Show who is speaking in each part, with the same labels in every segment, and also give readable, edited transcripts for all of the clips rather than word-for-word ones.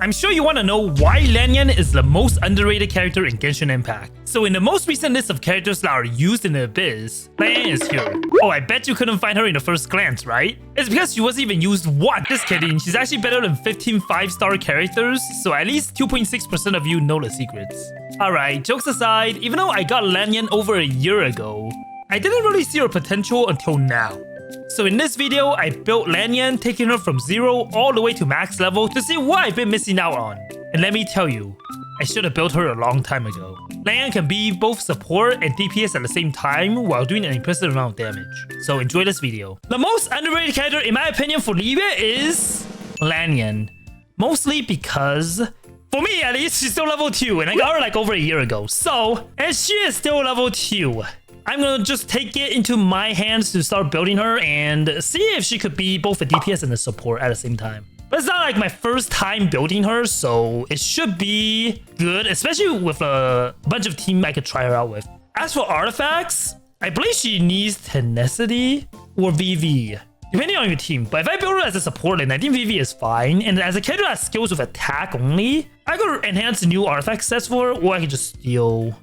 Speaker 1: I'm sure you want to know why Lan Yan is the most underrated character in Genshin Impact. So in the most recent list of characters that are used in the Abyss, Lan Yan is here. Oh, I bet you couldn't find her in the first glance, right? It's because she wasn't even used once. Just kidding, she's actually better than 15 5-star characters, so at least 2.6% of you know the secrets. Alright, jokes aside, even though I got Lan Yan over a year ago, I didn't really see her potential until now. So in this video, I built Lan Yan, taking her from 0 all the way to max level to see what I've been missing out on. And let me tell you, I should have built her a long time ago. Lan Yan can be both support and DPS at the same time while doing an impressive amount of damage. So enjoy this video. The most underrated character in my opinion for Libya is Lan Yan. Mostly because, for me at least, she's still level 2 and I got her like over a year ago. So, and she is still level 2. I'm gonna just take it into my hands to start building her and see if she could be both a DPS and a support at the same time. But it's not like my first time building her, so it should be good, especially with a bunch of team I could try her out with. As for artifacts, I believe she needs tenacity or VV, depending on your team. But if I build her as a support, then I think VV is fine. And as a character that has skills with attack only, I could enhance new artifact sets for her, or I could just steal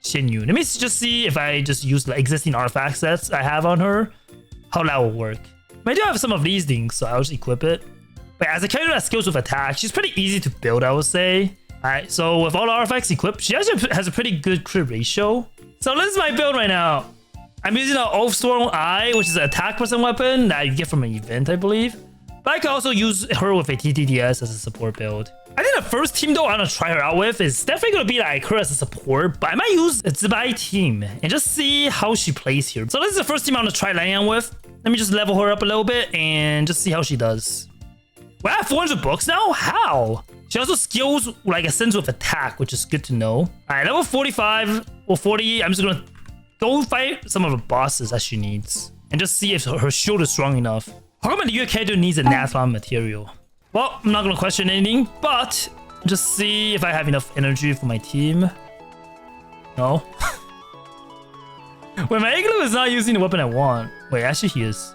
Speaker 1: Shinyu. Let me just see if I just use the existing artifact sets I have on her, how that will work. I do have some of these things, so I'll just equip it. But as a character that has skills with attack, she's pretty easy to build, I would say. Alright, so with all the artifacts equipped, she actually has a pretty good crit ratio. So this is my build right now. I'm using an Oathsworn Eye, which is an attack person weapon that you get from an event, I believe. But I could also use her with a TTDS as a support build. I think the first team though I'm gonna try her out with is definitely gonna be like her as a support, but I might use a Zibai team and just see how she plays here. So this is the first team I'm gonna try Lan Yan with. Let me just level her up a little bit and just see how she does. Well, I have 400 books now? How? She also skills like ascends with attack, which is good to know. Alright, level 45 or 40, I'm just gonna go fight some of the bosses that she needs and just see if her shield is strong enough. How come your character needs a Nathlon material? Well, I'm not gonna question anything, but just see if I have enough energy for my team. No. Wait, my Igloo is not using the weapon I want. Wait, actually he is.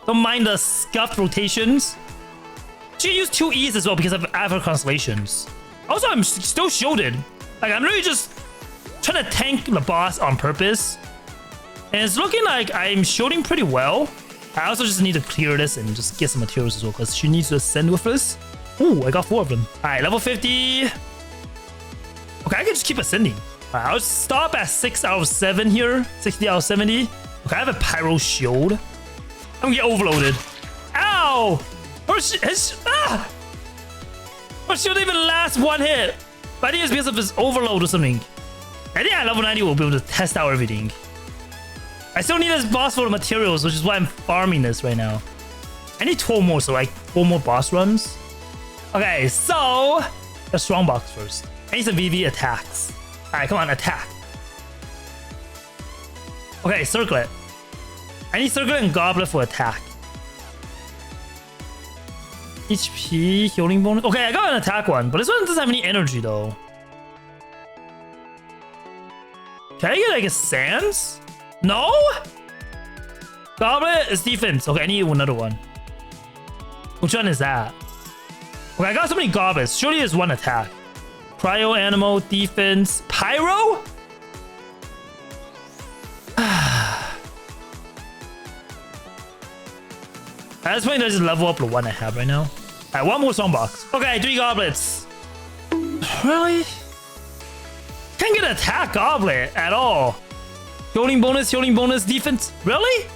Speaker 1: Don't mind the scuffed rotations. She can use 2 E's as well because of her constellations. Also, I'm still shielded. Like, I'm really just trying to tank the boss on purpose. And it's looking like I'm shielding pretty well. I also just need to clear this and just get some materials as well because she needs to ascend with us. Ooh, I got 4 of them. Alright, level 50. Okay, I can just keep ascending. Alright, I'll stop at 6 out of 7 here. 60 out of 70. Okay, I have a pyro shield. I'm gonna get overloaded. Ow! Her shield even last 1 hit. But I think it's because of this overload or something. I think at level 90 we'll be able to test out everything. I still need this boss for the materials, which is why I'm farming this right now. I need 12 more, so like 4 more boss runs. Okay, so the strong box first. I need some VV attacks. Alright, come on, attack. Okay, circlet. I need circlet and goblet for attack. HP, healing bonus. Okay, I got an attack one, but this one doesn't have any energy though. Can I get like a sands? No? Goblet is defense. Okay, I need another one. Which one is that? Okay, I got so many goblets. Surely there's one attack. Cryo, Anemo, defense, pyro? At this point, I just level up the one I have right now. Alright, 1 more songbox. Okay, 3 goblets. Really? Can't get an attack goblet at all. Healing bonus, defense. Really?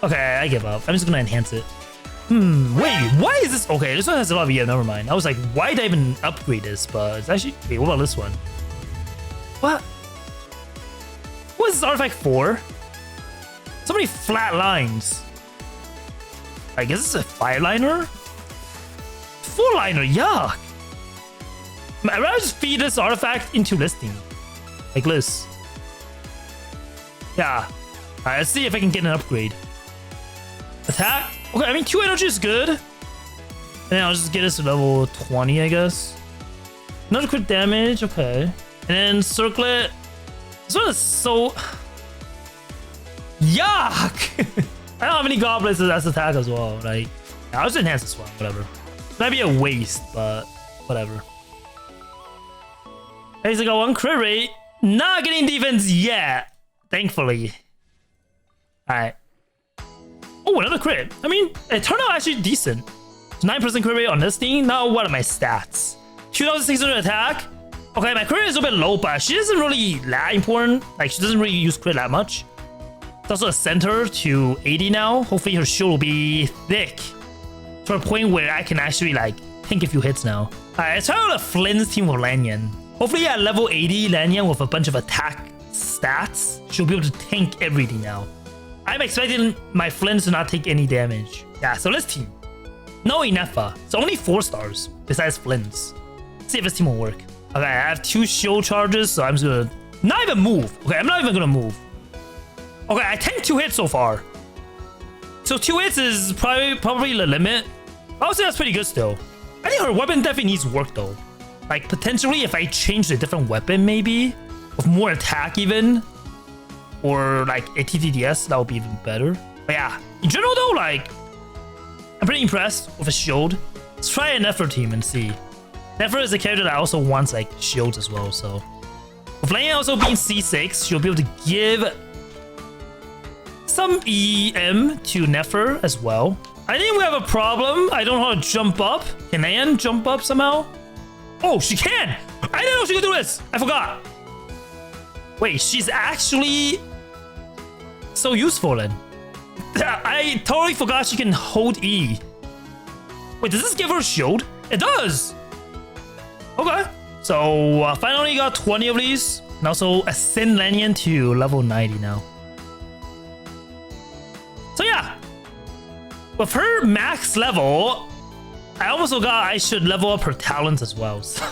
Speaker 1: Okay, I give up. I'm just gonna enhance it. Wait, why is this? Okay, this one has a lot of EF, never mind. I was like, why did I even upgrade this? But it's actually, wait, what about this one? What? What is this artifact for? So many flat lines. I guess it's a 5-liner? 4-liner, yuck. I'd rather just feed this artifact into listing. Like this. Yeah. Alright, let's see if I can get an upgrade. Attack? Okay, I mean 2 energy is good. And then I'll just get this to level 20, I guess. Another crit damage, okay. And then circlet. This one is so... Yuck! I don't have any goblets as attack as well. Like, I'll just enhance this one. Whatever. Might be a waste, but whatever. He's got 1 crit rate. Not getting defense yet, thankfully. Alright. Oh, another crit. I mean, it turned out actually decent. 9% crit rate on this thing. Now, what are my stats? 2,600 attack. Okay, my crit is a bit low, but she isn't really that important. Like, she doesn't really use crit that much. It's also a center to 80 now. Hopefully, her shield will be thick to a point where I can actually, like, tank a few hits now. Alright, let's try out a Flynn's team with Lan Yan. Hopefully at level 80, Lan Yan with a bunch of attack stats, she'll be able to tank everything now. I'm expecting my Flynn's to not take any damage. Yeah, so let's team. No Inefa. So only 4 stars besides Flynn's. Let's see if this team will work. Okay, I have 2 shield charges, so I'm just gonna not even move. Okay, I'm not even gonna move. Okay, I tanked 2 hits so far. So 2 hits is probably the limit. I would say that's pretty good still. I think her weapon definitely needs work though. Like, potentially, if I change a different weapon, maybe, with more attack even, or, like, a TTDS, that would be even better. But yeah, in general, though, like, I'm pretty impressed with a shield. Let's try a Nefer team and see. Nefer is a character that also wants, like, shields as well, so. With Lan Yan also being C6, she'll be able to give some EM to Nefer as well. I think we have a problem. I don't know how to jump up. Can Lan Yan jump up somehow? Oh, she can! I didn't know she could do this! I forgot! Wait, she's actually so useful then. I totally forgot she can hold E. Wait, does this give her a shield? It does! Okay. So, finally got 20 of these. And also ascend Lan Yan to level 90 now. So yeah. With her max level, I almost forgot I should level up her talents as well. So.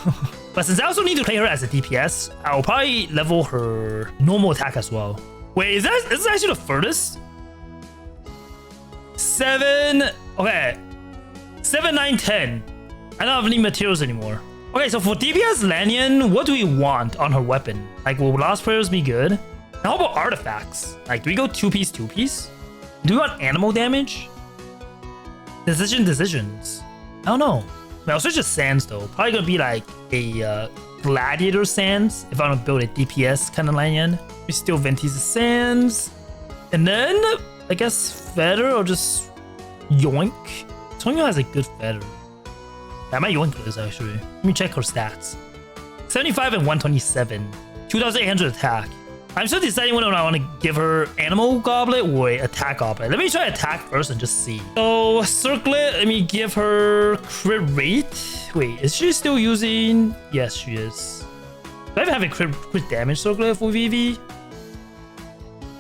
Speaker 1: But since I also need to play her as a DPS, I'll probably level her normal attack as well. Wait, is this actually the furthest? 7. Okay. 7, 9, 10. I don't have any materials anymore. Okay, so for DPS Lan Yan, what do we want on her weapon? Like, will Lost Prayers be good? And how about artifacts? Like, do we go 2-piece, 2-piece? Do we want animal damage? Decisions. I don't know. I'll switch to Sands though. Probably gonna be like a Gladiator Sands if I want to build a DPS kind of Lan Yan. We still Venti's Sands. And then, I guess Feather or just Yoink. Yoink has a good Feather. Yeah, my Yoink is actually. Let me check her stats. 75 and 127. 2,800 attack. I'm still deciding whether I want to give her Animal Goblet or Attack Goblet. Let me try Attack first and just see. So, Circlet, let me give her Crit Rate. Wait, is she still using... Yes, she is. Do I even have a crit damage Circlet for VV?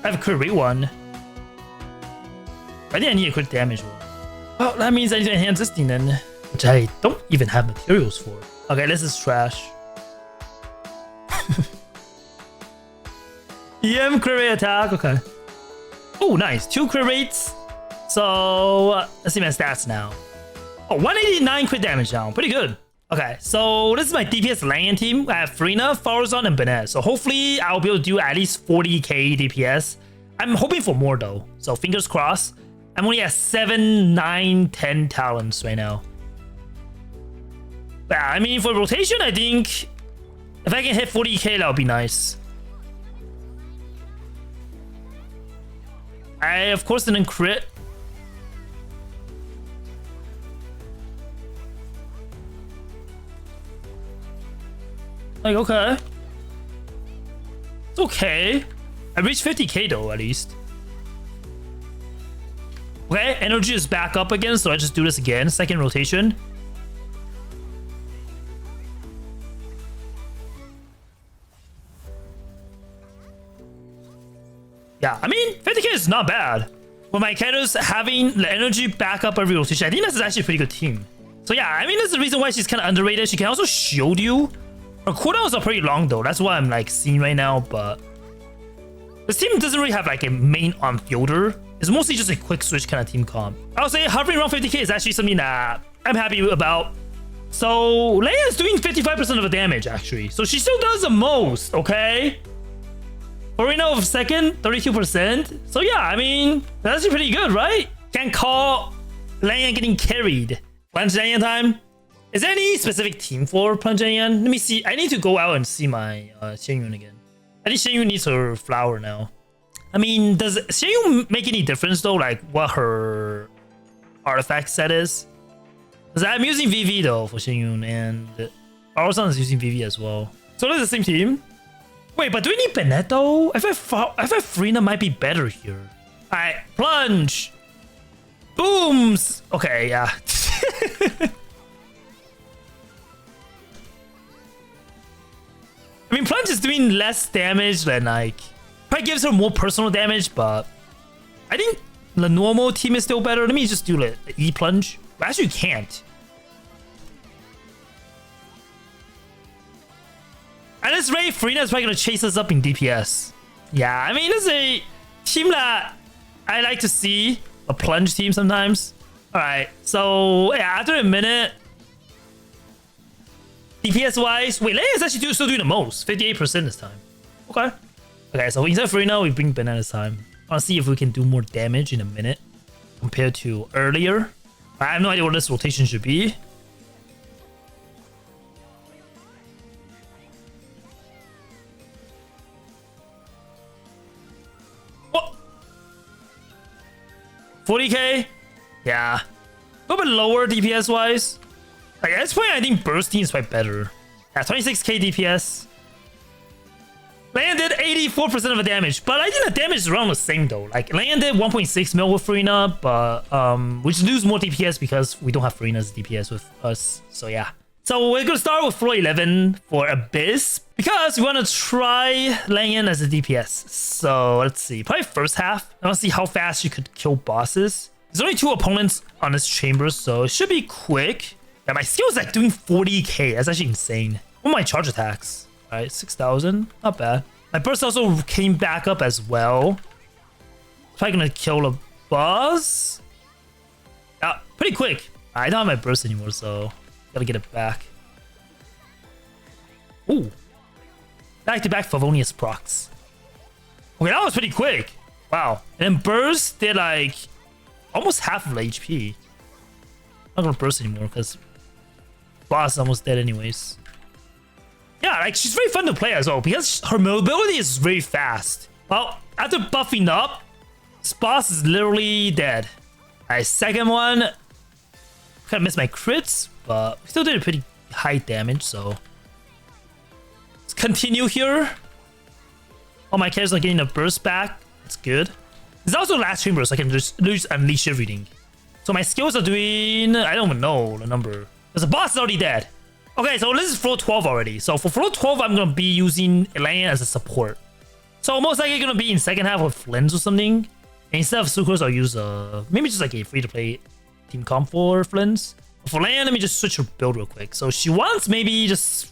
Speaker 1: I have a Crit Rate one. I think I need a crit damage one. Well, that means I need to enhance this thing then. Which I don't even have materials for. Okay, this is trash. EM crit rate attack, okay. Oh, nice. 2 crit rates. So, let's see my stats now. Oh, 189 crit damage now. Pretty good. Okay, so this is my DPS Lan Yan team. I have Frina, Farazan, and Benet. So hopefully I'll be able to do at least 40k DPS. I'm hoping for more though. So fingers crossed. I'm only at 7, 9, 10 talents right now. Yeah, I mean, for rotation, I think if I can hit 40k, that would be nice. I, of course, didn't crit. Like, okay. It's okay. I reached 50k though, at least. Okay, energy is back up again, so I just do this again. Second rotation. Yeah, I mean, 50k is not bad. With my characters having the energy back up every rotation, I think this is actually a pretty good team. So yeah, I mean, that's the reason why she's kind of underrated. She can also shield you. Her cooldowns are pretty long though. That's what I'm like seeing right now, but this team doesn't really have like a main on-fielder. It's mostly just a quick switch kind of team comp. I'll say hovering around 50k is actually something that I'm happy about. So Lan Yan is doing 55% of the damage actually. So she still does the most, okay? Arena of second, 32%. So yeah, I mean, that's actually pretty good, right? Can't call Lan Yan getting carried. Plunge Lan Yan time. Is there any specific team for Plunge Lan Yan? Let me see. I need to go out and see my Xianyun again. I think Xianyun needs her flower now. I mean, does Xianyun make any difference though? Like what her artifact set is? Because I'm using VV though for Xianyun, and our son is using VV as well. So that's the same team. Wait, but do we need Bennett though? I feel Frina might be better here. Alright, plunge. Booms. Okay, yeah. I mean, plunge is doing less damage than like probably gives her more personal damage, but I think the normal team is still better. Let me just do the E plunge. Well, actually, you can't. At this rate, Frina is probably gonna chase us up in DPS. Yeah, I mean, it's a team that I like to see, a plunge team sometimes. All right, so yeah, after a minute, DPS wise, wait, Lan Yan is actually still doing the most, 58% this time. Okay. Okay, so instead of Frina, we bring Bennett this time. I want to see if we can do more damage in a minute compared to earlier. I have no idea what this rotation should be. What? 40k? Yeah. A little bit lower DPS wise. Like, at this point, I think bursting is quite better. Yeah, 26k DPS. Lan Yan did 84% of the damage, but I think the damage is around the same though. Like, Lan Yan did 1.6 mil with Frina, but we just lose more DPS because we don't have Frina's DPS with us. So yeah. So we're gonna start with floor 11 for Abyss because we want to try Lan Yan as a DPS. So let's see. Probably first half. I want to see how fast you could kill bosses. There's only 2 opponents on this chamber, so it should be quick. Yeah, my skill is like doing 40k. That's actually insane. What are my charge attacks? All right, 6,000. Not bad. My burst also came back up as well. Probably gonna kill a boss. Yeah, pretty quick. I don't have my burst anymore, so gotta get it back. Ooh. Back-to-back Favonius procs. Okay, that was pretty quick. Wow. And then burst did like almost half of the HP. Not gonna burst anymore because boss is almost dead anyways. Yeah, like she's very fun to play as well because her mobility is very fast. Well, after buffing up, this boss is literally dead. Alright, second one. Kind of missed my crits, but we still did a pretty high damage, so let's continue here. All my characters are getting a burst back. That's good. It's also the last chamber, so I can just unleash everything. So my skills are doing, I don't even know the number. Because the boss is already dead. Okay, so this is floor 12 already. So for floor 12, I'm going to be using Lan Yan as a support. So most likely going to be in second half with Flins or something. And instead of Sucrose, I'll use maybe just like a free-to-play team comp for Flins. For Lan Yan, let me just switch her build real quick. So she wants maybe just,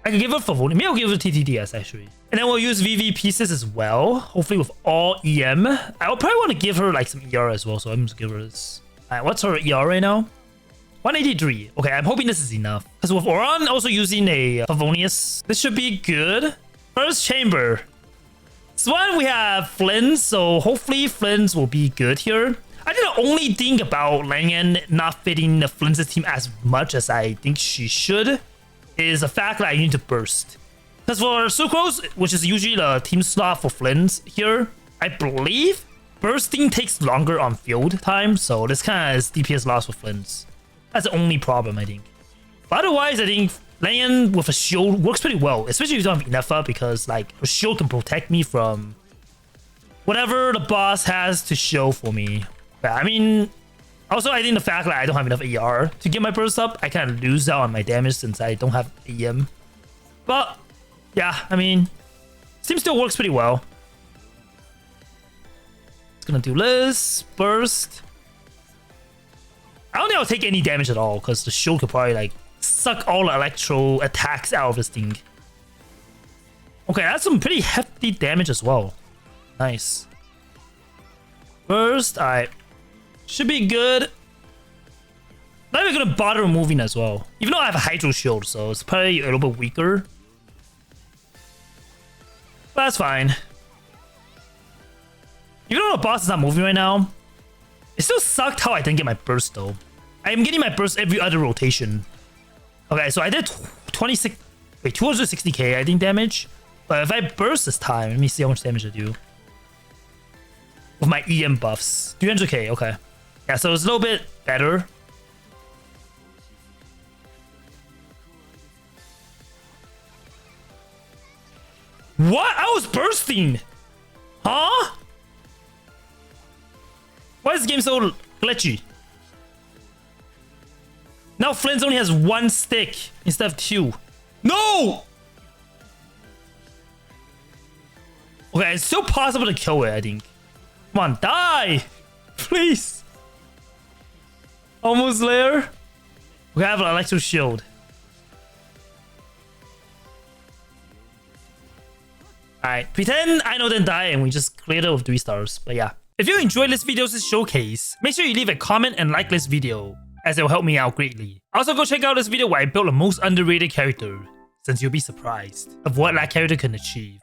Speaker 1: I can give her Favonius. Maybe I'll give her TTDS actually. And then we'll use VV pieces as well. Hopefully with all EM. I'll probably want to give her like some ER as well. So I'm just give her this. Alright, what's her ER right now? 183. Okay, I'm hoping this is enough. Because with Oran also using a Favonius, this should be good. First chamber. This one we have Flins, so hopefully Flins will be good here. I think the only thing about Lan Yan not fitting the Flins' team as much as I think she should is the fact that I need to burst. Because for Sucrose, which is usually the team slot for Flins here, I believe bursting takes longer on field time, so this kind of is DPS loss for Flins. That's the only problem, I think. But otherwise, I think Lan Yan with a shield works pretty well, especially if you don't have enough up, because like a shield can protect me from whatever the boss has to show for me. But I mean, also I think the fact that I don't have enough AR to get my burst up, I kind of lose out on my damage since I don't have EM. But yeah, I mean, team still works pretty well. It's gonna do this burst. I don't think I'll take any damage at all because the shield could probably like suck all the electro attacks out of this thing. Okay, that's some pretty hefty damage as well. Nice. Burst, alright. Should be good. Not even gonna bother moving as well. Even though I have a Hydro Shield, so it's probably a little bit weaker. But that's fine. Even though the boss is not moving right now, it still sucked how I didn't get my burst though. I am getting my burst every other rotation. Okay, so I did 260k I think damage. But if I burst this time, let me see how much damage I do. With my EM buffs. 300k, okay. Yeah, so it's a little bit better. What? I was bursting! Huh? Why is this game so glitchy? Now Flint only has 1 stick instead of 2. No! Okay, it's still possible to kill it, I think. Come on, die! Please! Almost there. We have an electro shield. Alright, pretend I know then die and we just cleared it with 3 stars. But yeah. If you enjoyed this video's showcase, make sure you leave a comment and like this video, as it will help me out greatly. Also go check out this video where I built the most underrated character, since you'll be surprised of what that character can achieve.